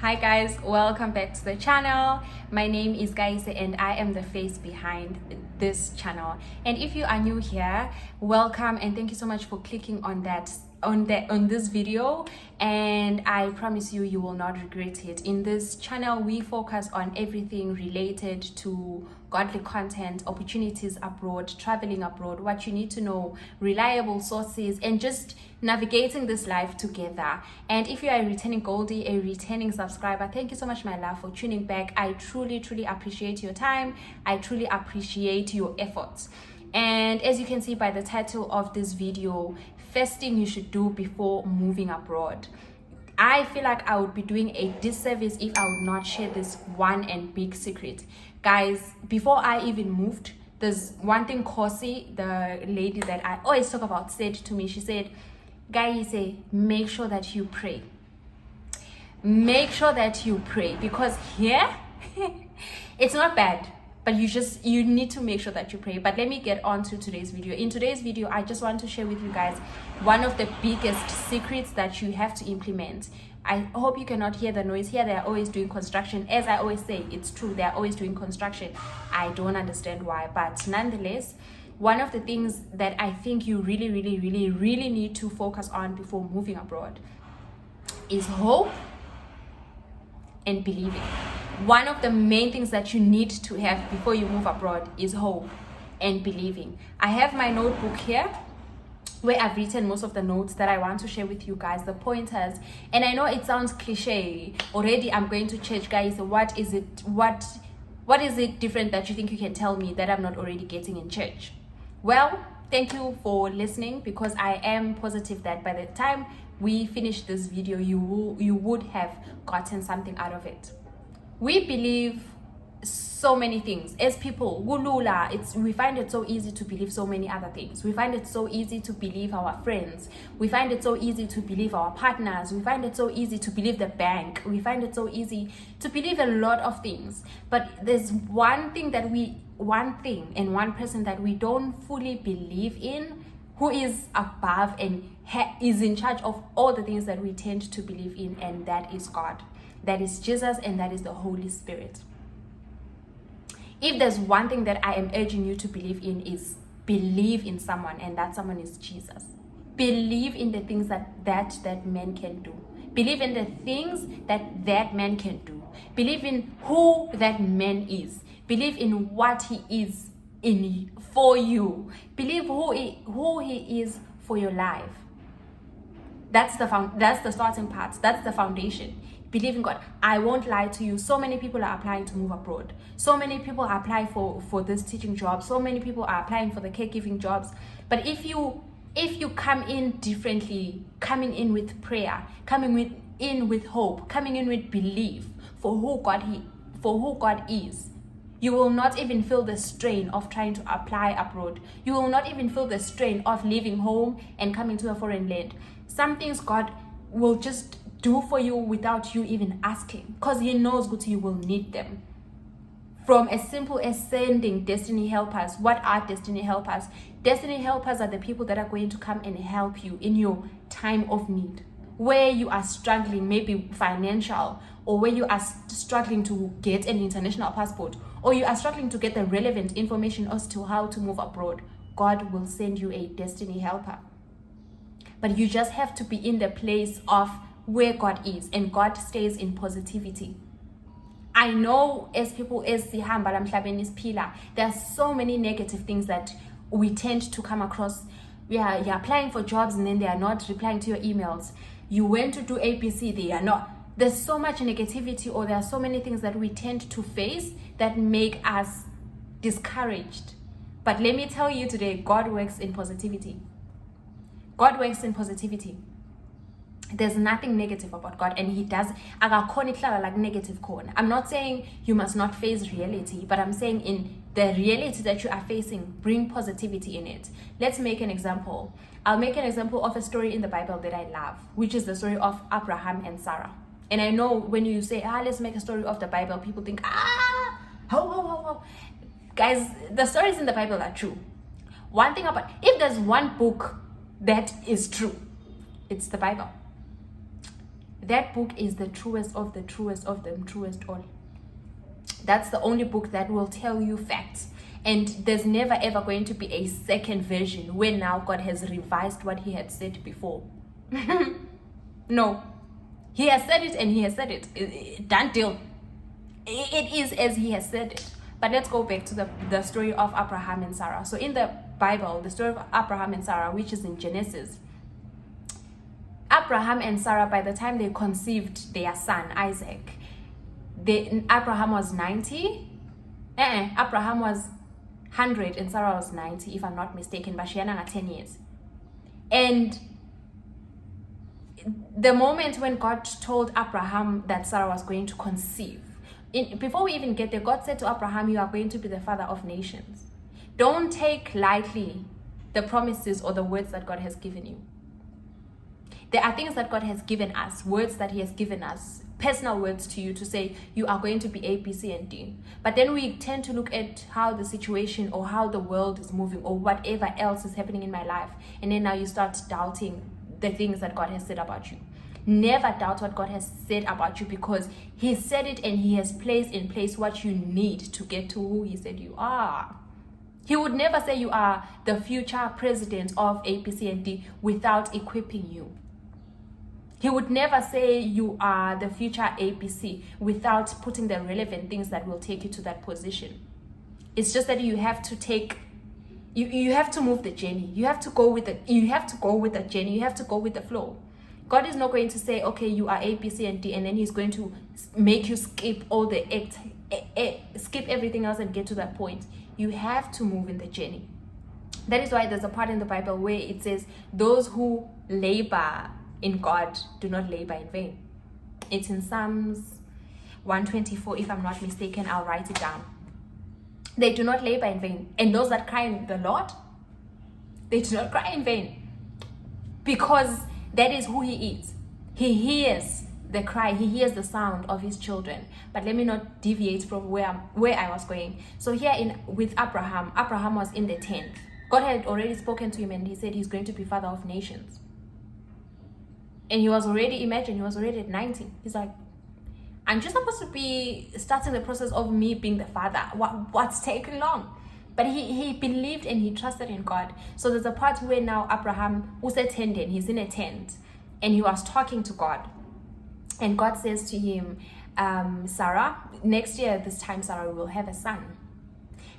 Hi guys, welcome back to the channel. My name is Gaise and I am the face behind this channel. And if you are new here, welcome and thank you so much for clicking on this video, and I promise you, you will not regret it. In this channel, we focus on everything related to godly content, opportunities abroad, traveling abroad, what you need to know, reliable sources, and just navigating this life together. And if you are a returning Goldie, a returning subscriber, thank you so much, my love, for tuning back. I truly appreciate your time. I truly appreciate your efforts. And as you can see by the title of this video, first thing you should do before moving abroad. I feel like I would be doing a disservice if I would not share this one and big secret. Guys, before I even moved, there's one thing Kosi, the lady that I always talk about, said to me. She said, guys, make sure that you pray. Make sure that you pray, because here, it's not bad, but you need to make sure that you pray. But let me get on to today's video. In today's video, I just want to share with you guys one of the biggest secrets that you have to implement. I hope you cannot hear the noise. Here they are always doing construction. As I always say, it's true, they are always doing construction. I don't understand why, but nonetheless, one of the things that I think you really need to focus on before moving abroad is hope and believing. One of the main things that you need to have before you move abroad is hope and believing. I have my notebook here where I've written most of the notes that I want to share with you guys, the pointers. And I know it sounds cliche. Already I'm going to church, guys. What is it different that you think you can tell me that I'm not already getting in church? Well, thank you for listening, because I am positive that by the time we finish this video, you would have gotten something out of it. We believe so many things as people. We find it so easy to believe so many other things. We find it so easy to believe our friends. We find it so easy to believe our partners. We find it so easy to believe the bank. We find it so easy to believe a lot of things. But there's one thing and one person that we don't fully believe in, who is above and is in charge of all the things that we tend to believe in, and that is God. That is Jesus, and that is the Holy Spirit. If there's one thing that I am urging you to believe in, is believe in someone, and that someone is Jesus. Believe in the things that man can do. Believe in the things that man can do. Believe in who that man is. Believe in what he is for you. Believe who he is for your life. That's the starting part. That's the foundation. Believe in God. I won't lie to you. So many people are applying to move abroad. So many people apply for this teaching job. So many people are applying for the caregiving jobs. But if you come in differently, coming in with prayer, coming in with hope, coming in with belief for who God is, you will not even feel the strain of trying to apply abroad. You will not even feel the strain of leaving home and coming to a foreign land. Some things God will just do for you without you even asking, because he knows good you will need them. From as simple as sending destiny helpers. What are destiny helpers? Destiny helpers are the people that are going to come and help you in your time of need, where you are struggling, maybe financial, or where you are struggling to get an international passport, or you are struggling to get the relevant information as to how to move abroad. God will send you a destiny helper. But you just have to be in the place of where God is, and God stays in positivity. I know as people, as Sihamba Lamhlabeni Pila, there are so many negative things that we tend to come across. You're applying for jobs and then they are not replying to your emails. You went to do ABC, they are not. There's so much negativity, or there are so many things that we tend to face that make us discouraged. But let me tell you today, God works in positivity. God works in positivity. There's nothing negative about God, and he does like negative corner. I'm not saying you must not face reality, but I'm saying in the reality that you are facing, bring positivity in it. Let's make an example. I'll make an example of a story in the Bible that I love, which is the story of Abraham and Sarah. And I know when you say, let's make a story of the Bible, people think, how. Guys, the stories in the Bible are true. One thing about, if there's one book that is true, it's the Bible. That book is the truest of the truest of them, truest all. That's the only book that will tell you facts. And there's never ever going to be a second version where now God has revised what he had said before. No. He has said it and he has said it. Done deal. It is as he has said it. But let's go back to the story of Abraham and Sarah. So in the Bible, the story of Abraham and Sarah, which is in Genesis, Abraham and Sarah, by the time they conceived their son, Isaac, Abraham was 90. Abraham was 100 and Sarah was 90, if I'm not mistaken, but she had 10 years. And the moment when God told Abraham that Sarah was going to conceive, before we even get there, God said to Abraham, you are going to be the father of nations. Don't take lightly the promises or the words that God has given you. There are things that God has given us, words that he has given us, personal words to you to say you are going to be A, B, C, and D. But then we tend to look at how the situation or how the world is moving or whatever else is happening in my life. And then now you start doubting the things that God has said about you. Never doubt what God has said about you, because he said it and he has placed in place what you need to get to who he said you are. He would never say you are the future president of A, B, C, and D without equipping you. He would never say you are the future ABC without putting the relevant things that will take you to that position. It's just that you have to take, you have to move the journey. You have to go with it. You have to go with the journey. You have to go with the flow. God is not going to say, okay, you are A, B, C, and D, and then he's going to make you skip all the skip everything else and get to that point. You have to move in the journey. That is why there's a part in the Bible where it says, those who labor in God do not labor in vain. It's in Psalms 124, if I'm not mistaken. I'll write it down. They do not labor in vain. And those that cry in the Lord, they do not cry in vain, because that is who he is. He hears the cry, he hears the sound of his children. But let me not deviate from where I was going. So here with Abraham was in the tent. God had already spoken to him and he said he's going to be father of nations. And he was already, imagine, he was already at 90. He's like, I'm just supposed to be starting the process of me being the father. What's taking long? But he believed and he trusted in God. So there's a part where now Abraham was attending, he's in a tent, and he was talking to God. And God says to him, Sarah, next year this time Sarah will have a son.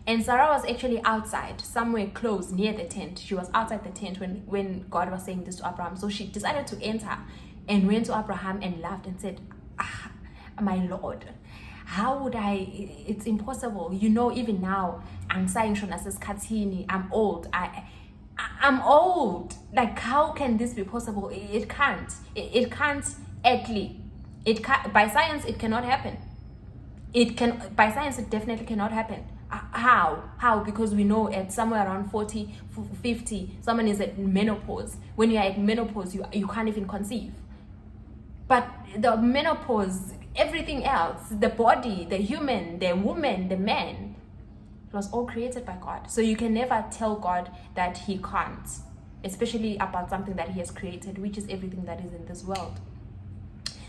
And Sarah was actually outside, somewhere close near the tent. She was outside the tent when God was saying this to Abraham. So she decided to enter and went to Abraham and laughed and said, my Lord, how would it's impossible. You know, even now, I'm saying, I'm old. I'm old. Like, how can this be possible? It can't. It can't actually. It can't, by science, it cannot happen. By science, it definitely cannot happen. How? Because we know at somewhere around 40, 50, someone is at menopause. When you are at menopause, you can't even conceive. But the menopause, everything else, the body, the human, the woman, the man, it was all created by God. So you can never tell God that he can't, especially about something that he has created, which is everything that is in this world.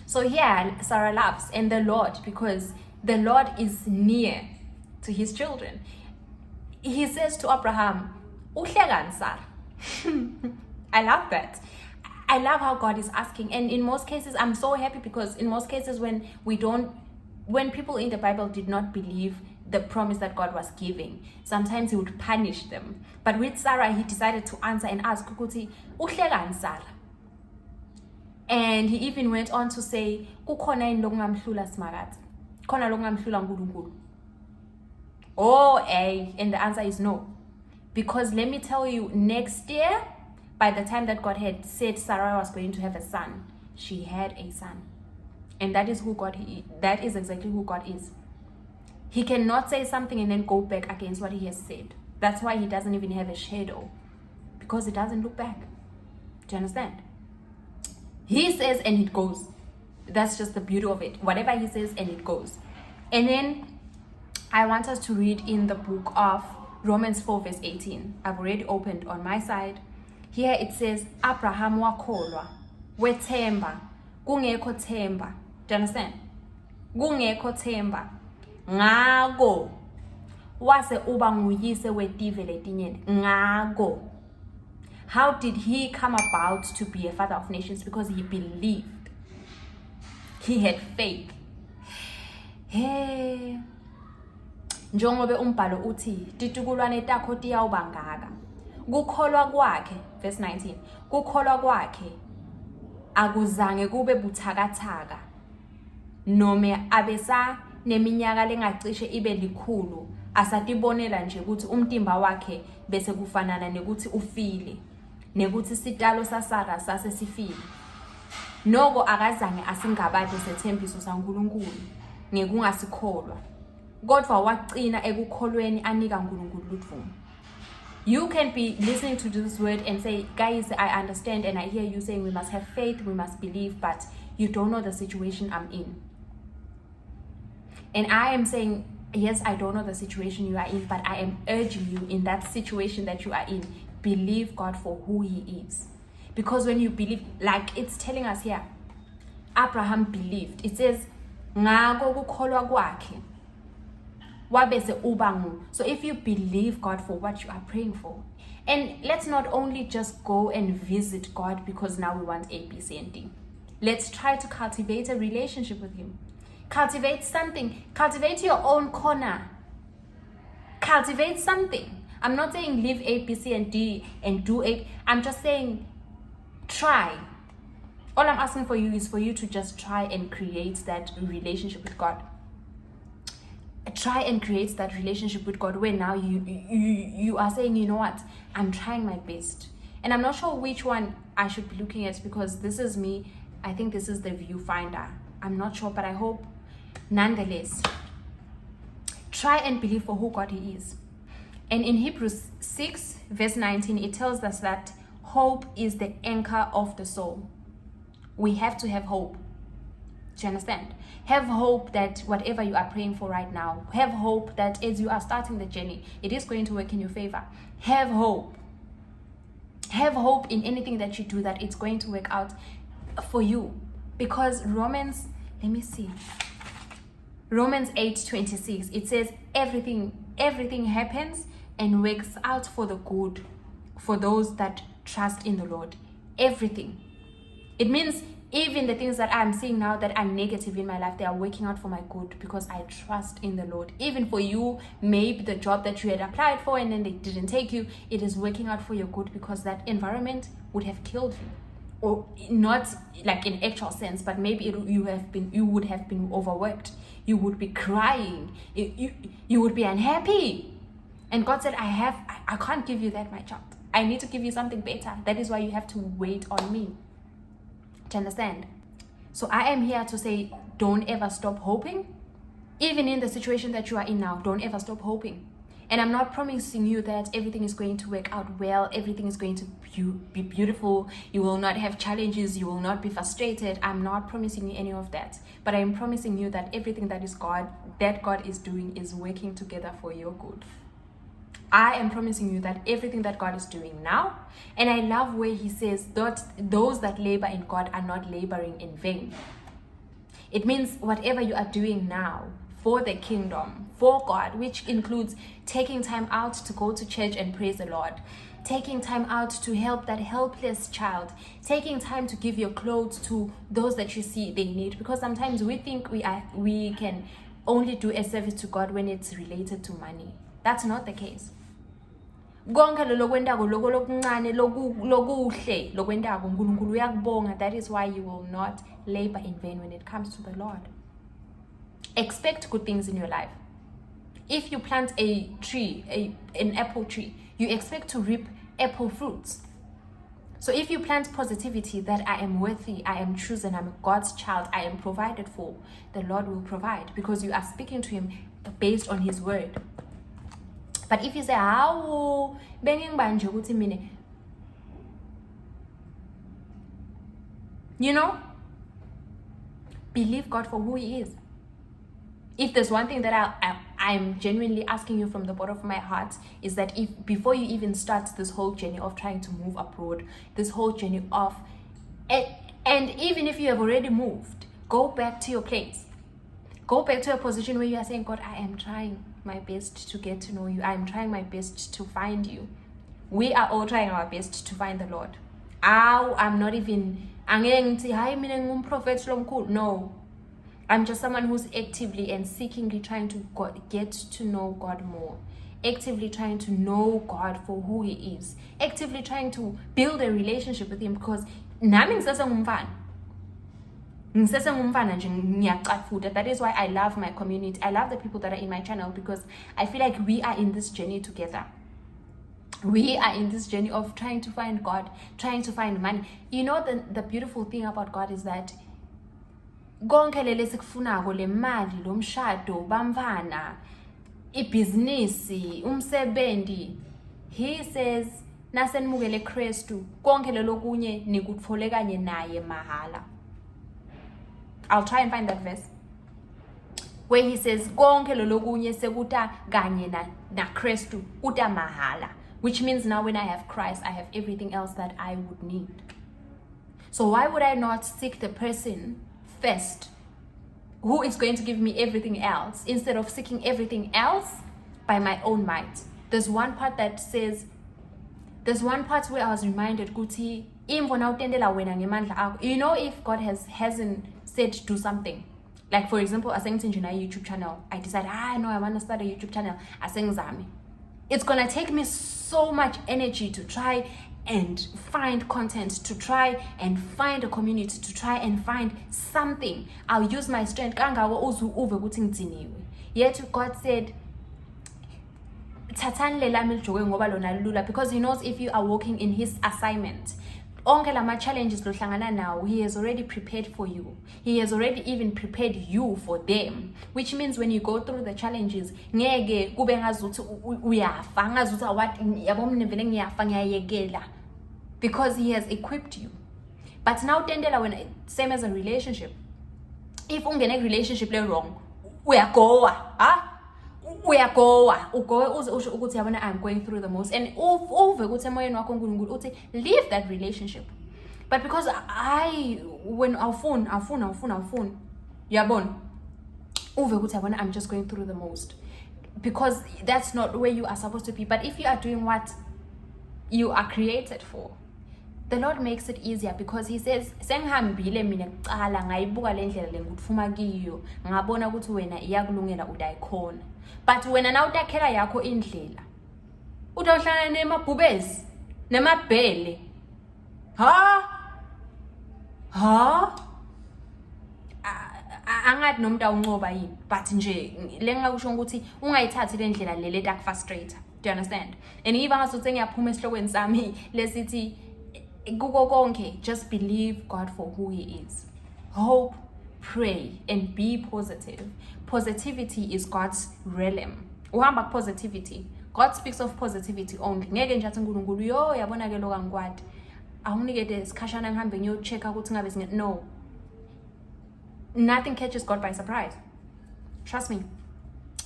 So here, Sarah laughs, and the Lord, because the Lord is near to his children. He says to Abraham, "Uhlekani, Sarah?" I love that. I love how God is asking. And in most cases, I'm so happy, because in most cases when people in the Bible did not believe the promise that God was giving, sometimes he would punish them. But with Sarah, he decided to answer and ask, "Uhlekani, Sarah?" And he even went on to say, "Kukhona yini lokungamhlula simakazi? Khona lokungamhlula uNkulunkulu?" And the answer is no. Because let me tell you, next year, by the time that God had said Sarah was going to have a son, she had a son. And that is who God is. That is exactly who God is. He cannot say something and then go back against what he has said. That's why he doesn't even have a shadow, because he doesn't look back. Do you understand? He says and it goes. That's just the beauty of it. Whatever he says and it goes. And then I want us to read in the book of Romans 4 verse 18. I've already opened on my side. Here it says, Abraham wakholwa, wethemba, kungekho themba. Do you understand? Kungekho themba. Ngako wase uba nguyise wetive letinyeni. Ngako. How did he come about to be a father of nations? Because he believed. He had faith. Hey. Njengobe umbhalo uthi titukulwane takho tiyawuba ngaka. Kukholwa kwakhe, verse 19. Kukholwa kwakhe akuzange kube buthakathaka. Nome abesa neminyaka lengacishe ibe likhulu asatibonela nje ukuthi umtimba wakhe bese kufanana nekuthi ufile. Nekuthi sitalo sasara sase sifile. Noko akazange asingabade sethembiso saNkulunkulu ngekungasikholwa. Kodwa waqina ekukholweni anika uNkulunkulu luthunga. You can be listening to this word and say, guys, I understand and I hear you saying we must have faith, we must believe, but you don't know the situation I'm in. And I am saying, yes, I don't know the situation you are in, but I am urging you in that situation that you are in, believe God for who He is. Because when you believe, like it's telling us here, Abraham believed. It says, ngako kukholwa kwakhe wabese ubangu. So if you believe God for what you are praying for, and let's not only just go and visit God because now we want A, B, C, and D. Let's try to cultivate a relationship with Him. Cultivate something. Cultivate your own corner. Cultivate something. I'm not saying leave A, B, C, and D and do it. I'm just saying try. All I'm asking for you is for you to just try and create that relationship with God. Try and create that relationship with God where now you are saying, you know what, I'm trying my best. And I'm not sure which one I should be looking at because this is me. I think this is the viewfinder. I'm not sure, but I hope nonetheless. Try and believe for who God He is. And in Hebrews 6 verse 19, it tells us that hope is the anchor of the soul. We have to have hope. Do you understand? Have hope that whatever you are praying for right now, have hope that as you are starting the journey, it is going to work in your favor. Have hope. Have hope in anything that you do that it's going to work out for you. Because Romans 8:26, it says everything happens and works out for the good for those that trust in the Lord. Everything. It means even the things that I'm seeing now that are negative in my life, they are working out for my good because I trust in the Lord. Even for you, maybe the job that you had applied for and then they didn't take you, it is working out for your good because that environment would have killed you. Or not like in actual sense, but maybe you would have been overworked. You would be crying. You would be unhappy. And God said, I can't give you that, my child. I need to give you something better. That is why you have to wait on me. Do you understand? So I am here to say, don't ever stop hoping. Even in the situation that you are in now, don't ever stop hoping. And I'm not promising you that everything is going to work out well, everything is going to be beautiful, you will not have challenges, you will not be frustrated. I'm not promising you any of that. But I'm promising you that everything that God is doing is working together for your good. I am promising you that everything that God is doing now, and I love where He says that those that labor in God are not laboring in vain. It means whatever you are doing now for the kingdom, for God, which includes taking time out to go to church and praise the Lord, taking time out to help that helpless child, taking time to give your clothes to those that you see they need, because sometimes we think we can only do a service to God when it's related to money. That's not the case. That is why you will not labor in vain when it comes to the Lord. Expect good things in your life. If you plant a tree, an apple tree, you expect to reap apple fruits. So if you plant positivity that I am worthy, I am chosen, I'm God's child, I am provided for, the Lord will provide because you are speaking to Him based on His word. But if you say, you know, believe God for who He is. If there's one thing that I'm genuinely asking you from the bottom of my heart, is that if before you even start this whole journey of trying to move abroad, this whole journey of And even if you have already moved, go back to your place. Go back to a position where you are saying, God, I am trying my best to get to know you. I am trying my best to find you. We are all trying our best to find the Lord. I'm not even, no. I'm just someone who's actively and seekingly trying to get to know God more. Actively trying to know God for who He is. Actively trying to build a relationship with Him, because that is why I love my community. I love the people that are in my channel, because I feel like we are in this journey together. We are in this journey of trying to find God, trying to find money. You know, the beautiful thing about God is that konke leli sikufunako, le mali, lo mshado, bamvana, ibhizinisi, umsebenzi, He says nasenimukele Kristu, konke lelo kunye nikutfole kanye naye mahala. I'll try and find that verse where He says konke lelo kunye sekuta kanye na Kristu uta mahala, which means now when I have Christ, I have everything else that I would need. So why would I not seek the person first who is going to give me everything else, instead of seeking everything else by my own might? There's one part where I was reminded, Kuti, you know, if God hasn't said to do something, like for example, I sang in a YouTube channel, I decided, no, I want to start a YouTube channel, I sang Zami. It's gonna take me so much energy to try and find content, to try and find a community, to try and find something. I'll use my strength. Yet God said, because He knows if you are walking in His assignment, challenges He has already prepared for you. He has already even prepared you for them, which means when you go through the challenges, because He has equipped you. But now same as a relationship, if ungene relationship le wrong, uyagoa, I'm going through the most, and leave that relationship. But because when I'm just going through the most, because that's not where you are supposed to be. But if you are doing what you are created for, the Lord makes it easier, because He says, sengihambile mina kuqala ngayibuka le ndlela le ngikufuma kiyo, ngabona ukuthi wena iyakulungela udayikhona. But wena na utakhela yakho indlela, utawuhlala nemabhubezi nemabhele, angathi nomuntu awuncoba yini, but nje lengakusho ukuthi ungayithathi le ndlela le letakufrustrate. Do you understand? And if angasuthi ngiyaphuma esihlokweni sami lesithi kuko konke, just believe God for who He is. Hope, pray, and be positive. Positivity is God's realm. Uhamba positivity. God speaks of positivity only. Ngeke nje athi uNkulunkulu yo yabona ke lo kangikwadi. Awunikede isikhashana ngihambe ngiyochecka ukuthi ngabe singe. No. Nothing catches God by surprise. Trust me.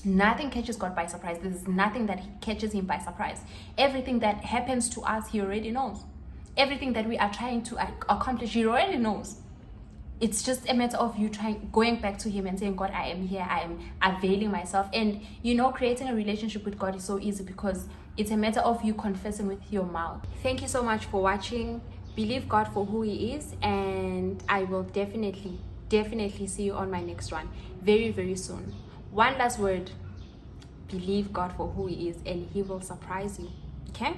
Nothing catches God by surprise. There's nothing that catches Him by surprise. Everything that happens to us, He already knows. Everything that we are trying to accomplish, He already knows. It's just a matter of you going back to Him and saying, God, I am here. I am availing myself. And you know, creating a relationship with God is so easy, because it's a matter of you confessing with your mouth. Thank you so much for watching. Believe God for who He is, and I will definitely see you on my next one very, very soon. One last word: believe God for who He is, and He will surprise you. Okay?